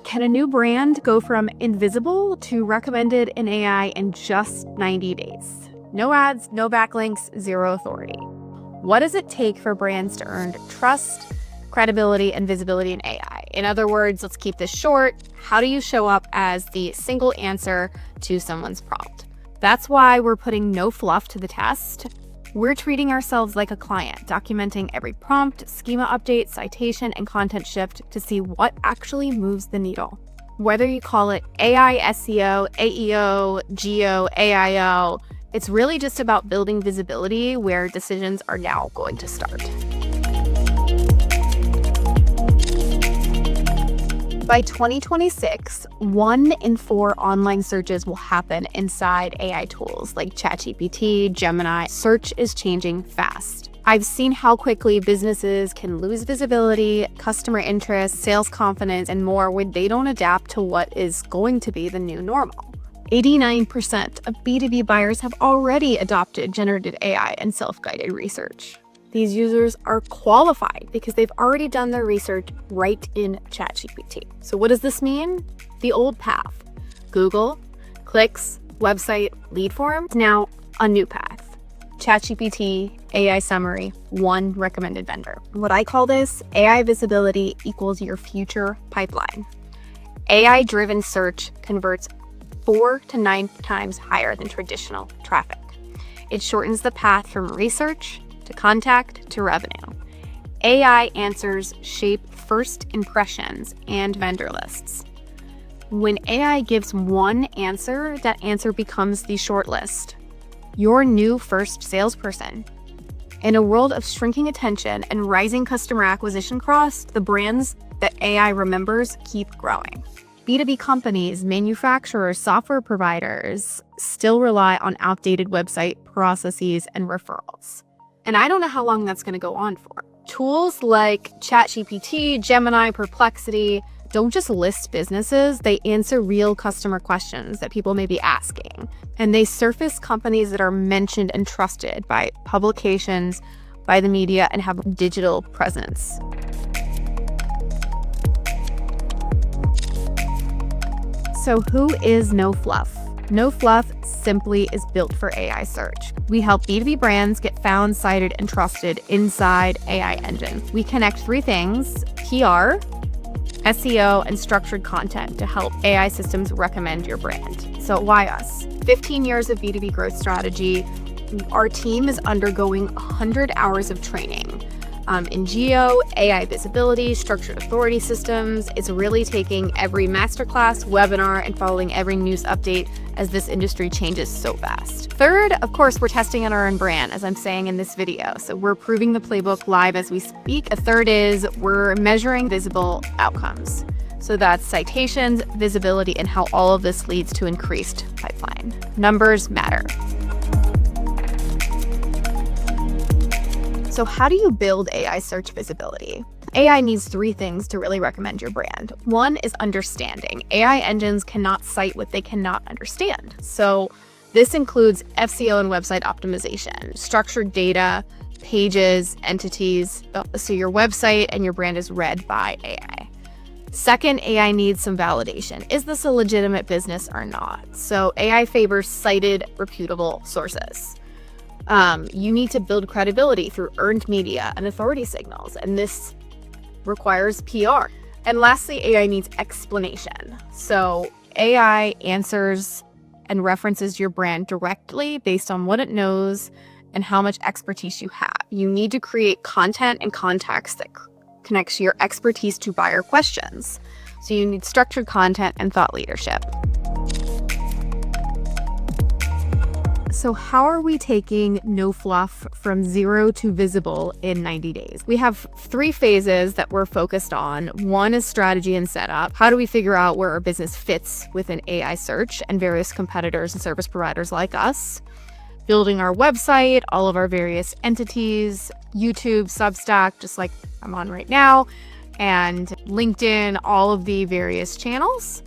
Can a new brand go from invisible to recommended in AI in just 90 days? No ads, no backlinks, zero authority. What does it take for brands to earn trust, credibility, and visibility in AI? In other words, let's keep this short. How do you show up as the single answer to someone's prompt? That's why we're putting No Fluff to the test. We're treating ourselves like a client, documenting every prompt, schema update, citation, and content shift to see what actually moves the needle. Whether you call it AI SEO, AEO, GEO, AIO, it's really just about building visibility where decisions are now going to start. By 2026, 1 in 4 online searches will happen inside AI tools like ChatGPT, Gemini. Search is changing fast. I've seen how quickly businesses can lose visibility, customer interest, sales confidence, and more when they don't adapt to what is going to be the new normal. 89% of B2B buyers have already adopted generative AI and self-guided research. These users are qualified because they've already done their research right in ChatGPT. So what does this mean? The old path: Google, clicks, website, lead form. Now a new path: ChatGPT, AI summary, one recommended vendor. What I call this, AI visibility equals your future pipeline. AI-driven search converts 4 to 9 times higher than traditional traffic. It shortens the path from research to contact to revenue. AI answers shape first impressions and vendor lists. When AI gives one answer, that answer becomes the shortlist, your new first salesperson. In a world of shrinking attention and rising customer acquisition costs, the brands that AI remembers keep growing. B2B companies, manufacturers, software providers still rely on outdated website processes and referrals. And I don't know how long that's going to go on for. Tools like ChatGPT, Gemini, Perplexity don't just list businesses, they answer real customer questions that people may be asking. And they surface companies that are mentioned and trusted by publications, by the media, and have digital presence. So who is No Fluff? No Fluff simply is built for AI search. We help B2B brands get found, cited, and trusted inside AI engines. We connect 3 things: PR, SEO, and structured content to help AI systems recommend your brand. So why us? 15 years of B2B growth strategy. Our team is undergoing 100 hours of training in GEO, AI visibility, structured authority systems. It's really taking every masterclass, webinar, and following every news update as this industry changes so fast. Third, of course, we're testing on our own brand, as I'm saying in this video. So we're proving the playbook live as we speak. A third is we're measuring visible outcomes. So that's citations, visibility, and how all of this leads to increased pipeline. Numbers matter. So how do you build AI search visibility? AI needs 3 things to really recommend your brand. 1 is understanding. AI engines cannot cite what they cannot understand. So this includes SEO and website optimization, structured data, pages, entities, so your website and your brand is read by AI. Second, AI needs some validation. Is this a legitimate business or not? So AI favors cited, reputable sources. You need to build credibility through earned media and authority signals, and this requires PR. And lastly, AI needs explanation. So AI answers and references your brand directly based on what it knows and how much expertise you have. You need to create content and context that connects your expertise to buyer questions. So you need structured content and thought leadership. So how are we taking No Fluff from 0 to visible in 90 days? We have 3 phases that we're focused on. 1 is strategy and setup. How do we figure out where our business fits within AI search and various competitors and service providers like us? Building our website, all of our various entities, YouTube, Substack, just like I'm on right now, and LinkedIn, all of the various channels.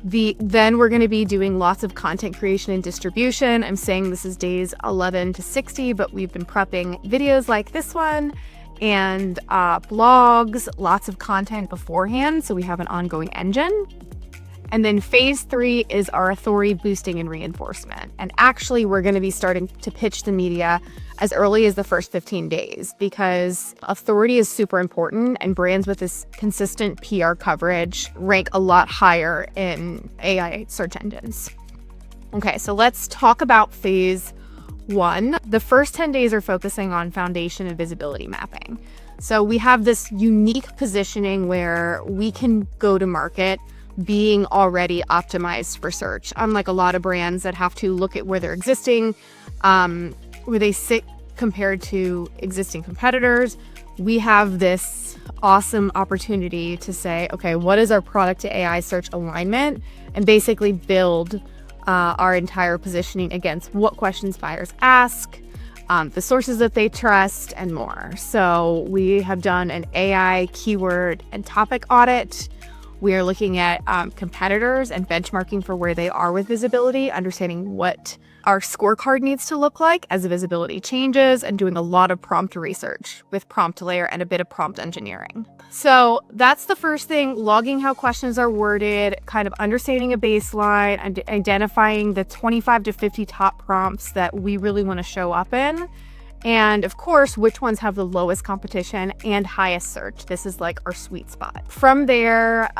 Then we're going to be doing lots of content creation and distribution. I'm saying this is days 11 to 60, but we've been prepping videos like this one and blogs, lots of content beforehand. So we have an ongoing engine. And then phase 3 is our authority boosting and reinforcement. And actually, we're going to be starting to pitch the media as early as the first 15 days because authority is super important, and brands with this consistent PR coverage rank a lot higher in AI search engines. Okay, so let's talk about phase 1. The first 10 days are focusing on foundation and visibility mapping. So we have this unique positioning where we can go to market being already optimized for search, unlike a lot of brands that have to look at where they're existing, where they sit compared to existing competitors. We have this awesome opportunity to say, okay, what is our product to AI search alignment, and basically build our entire positioning against what questions buyers ask, the sources that they trust, and more. So we have done an AI keyword and topic audit. We are looking at competitors and benchmarking for where they are with visibility, understanding what our scorecard needs to look like as the visibility changes, and doing a lot of prompt research with prompt layer and a bit of prompt engineering. So that's the first thing, logging how questions are worded, kind of understanding a baseline, and identifying the 25 to 50 top prompts that we really want to show up in. And of course, which ones have the lowest competition and highest search. This is like our sweet spot. From there,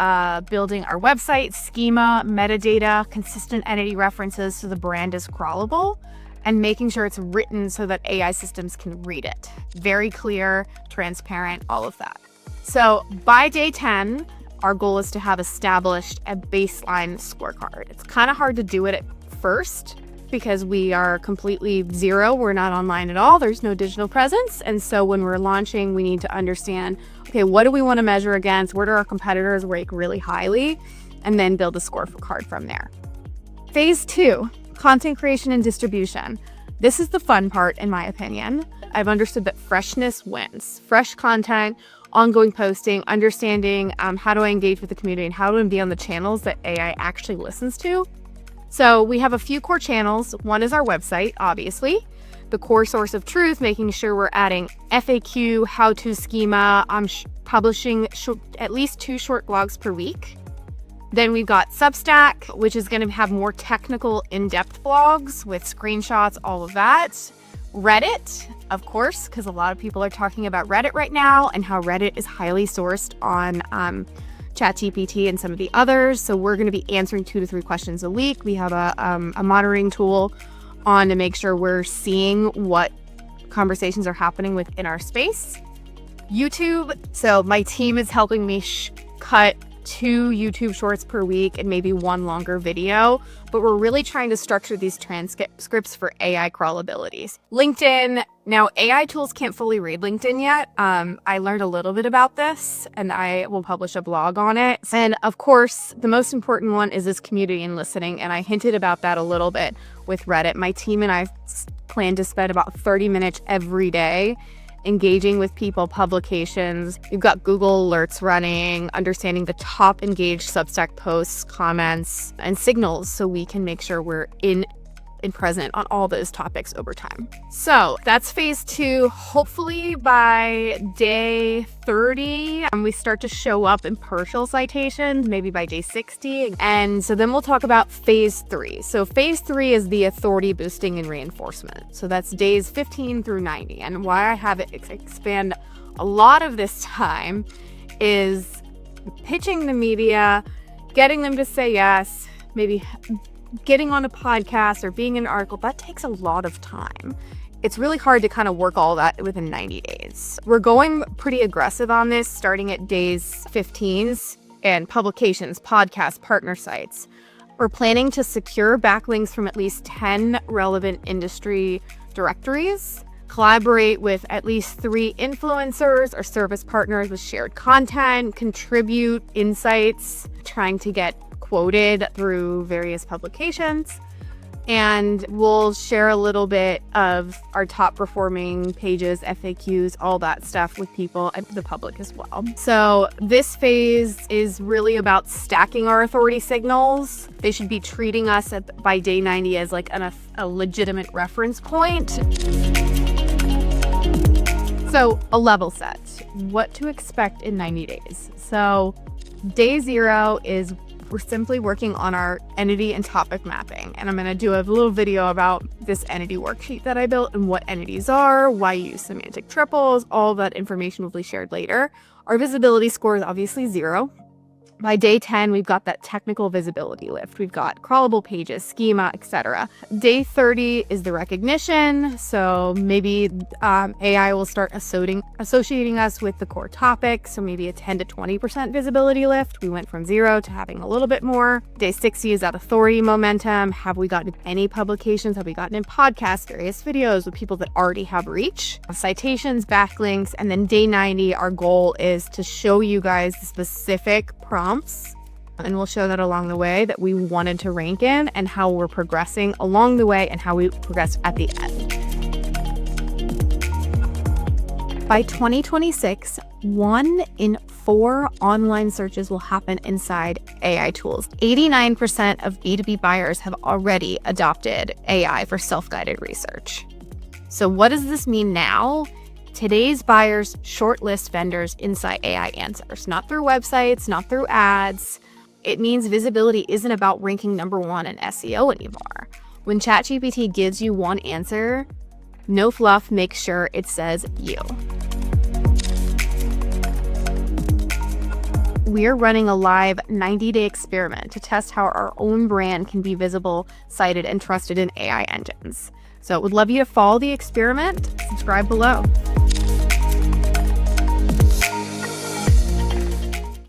building our website, schema, metadata, consistent entity references so the brand is crawlable, and making sure it's written so that AI systems can read it. Very clear, transparent, all of that. So by day 10, our goal is to have established a baseline scorecard. It's kind of hard to do it at first, because we are completely zero. We're not online at all. There's no digital presence. And so when we're launching, we need to understand, okay, what do we want to measure against? Where do our competitors rank really highly? And then build a scorecard from there. Phase 2, content creation and distribution. This is the fun part, in my opinion. I've understood that freshness wins. Fresh content, ongoing posting, understanding how do I engage with the community and how do I be on the channels that AI actually listens to. So we have a few core channels. One is our website, obviously, the core source of truth, making sure we're adding FAQ, how-to schema. I'm publishing at least 2 short blogs per week. Then we've got Substack, which is going to have more technical, in-depth blogs with screenshots, all of that. Reddit, of course, because a lot of people are talking about Reddit right now and how Reddit is highly sourced on ChatGPT and some of the others. So we're going to be answering 2 to 3 questions a week. We have a monitoring tool on to make sure we're seeing what conversations are happening within our space. YouTube. So my team is helping me cut 2 YouTube shorts per week and maybe 1 longer video, but we're really trying to structure these transcripts for AI crawlabilities. LinkedIn. Now, AI tools can't fully read LinkedIn yet. I learned a little bit about this, and I will publish a blog on it. And of course, the most important one is this community and listening, and I hinted about that a little bit with Reddit. My team and I plan to spend about 30 minutes every day engaging with people, publications. We've got Google Alerts running, understanding the top engaged Substack posts, comments, and signals so we can make sure we're in present on all those topics over time. So that's phase 2. Hopefully by day 30, we start to show up in partial citations, maybe by day 60. And so then we'll talk about phase 3. So phase 3 is the authority boosting and reinforcement. So that's days 15 through 90. And why I have it expand a lot of this time is pitching the media, getting them to say yes, maybe getting on a podcast or being in an article. That takes a lot of time. It's really hard to kind of work all that within 90 days. We're going pretty aggressive on this, starting at days 15s and publications, podcasts, partner sites. We're planning to secure backlinks from at least 10 relevant industry directories, collaborate with at least 3 influencers or service partners with shared content, contribute insights, trying to get quoted through various publications, and we'll share a little bit of our top performing pages, FAQs, all that stuff with people and the public as well. So this phase is really about stacking our authority signals. They should be treating us by day 90 as like a legitimate reference point. So a level set, what to expect in 90 days. So day 0 is we're simply working on our entity and topic mapping. And I'm going to do a little video about this entity worksheet that I built and what entities are, why you use semantic triples, all that information will be shared later. Our visibility score is obviously 0. By day 10, we've got that technical visibility lift. We've got crawlable pages, schema, etc. Day 30 is the recognition. So maybe AI will start associating us with the core topic. So maybe a 10 to 20% visibility lift. We went from 0 to having a little bit more. Day 60 is that authority momentum. Have we gotten any publications? Have we gotten in podcasts, various videos with people that already have reach? Citations, backlinks. And then day 90, our goal is to show you guys the specific prompts, and we'll show that along the way that we wanted to rank in and how we're progressing along the way and how we progress at the end. By 2026, 1 in 4 online searches will happen inside AI tools. 89% of B2B buyers have already adopted AI for self-guided research. So what does this mean now? Today's buyers shortlist vendors inside AI answers, not through websites, not through ads. It means visibility isn't about ranking number 1 in SEO anymore. When ChatGPT gives you one answer, No Fluff makes sure it says you. We're running a live 90-day experiment to test how our own brand can be visible, cited, and trusted in AI engines. So would love you to follow the experiment. Subscribe below.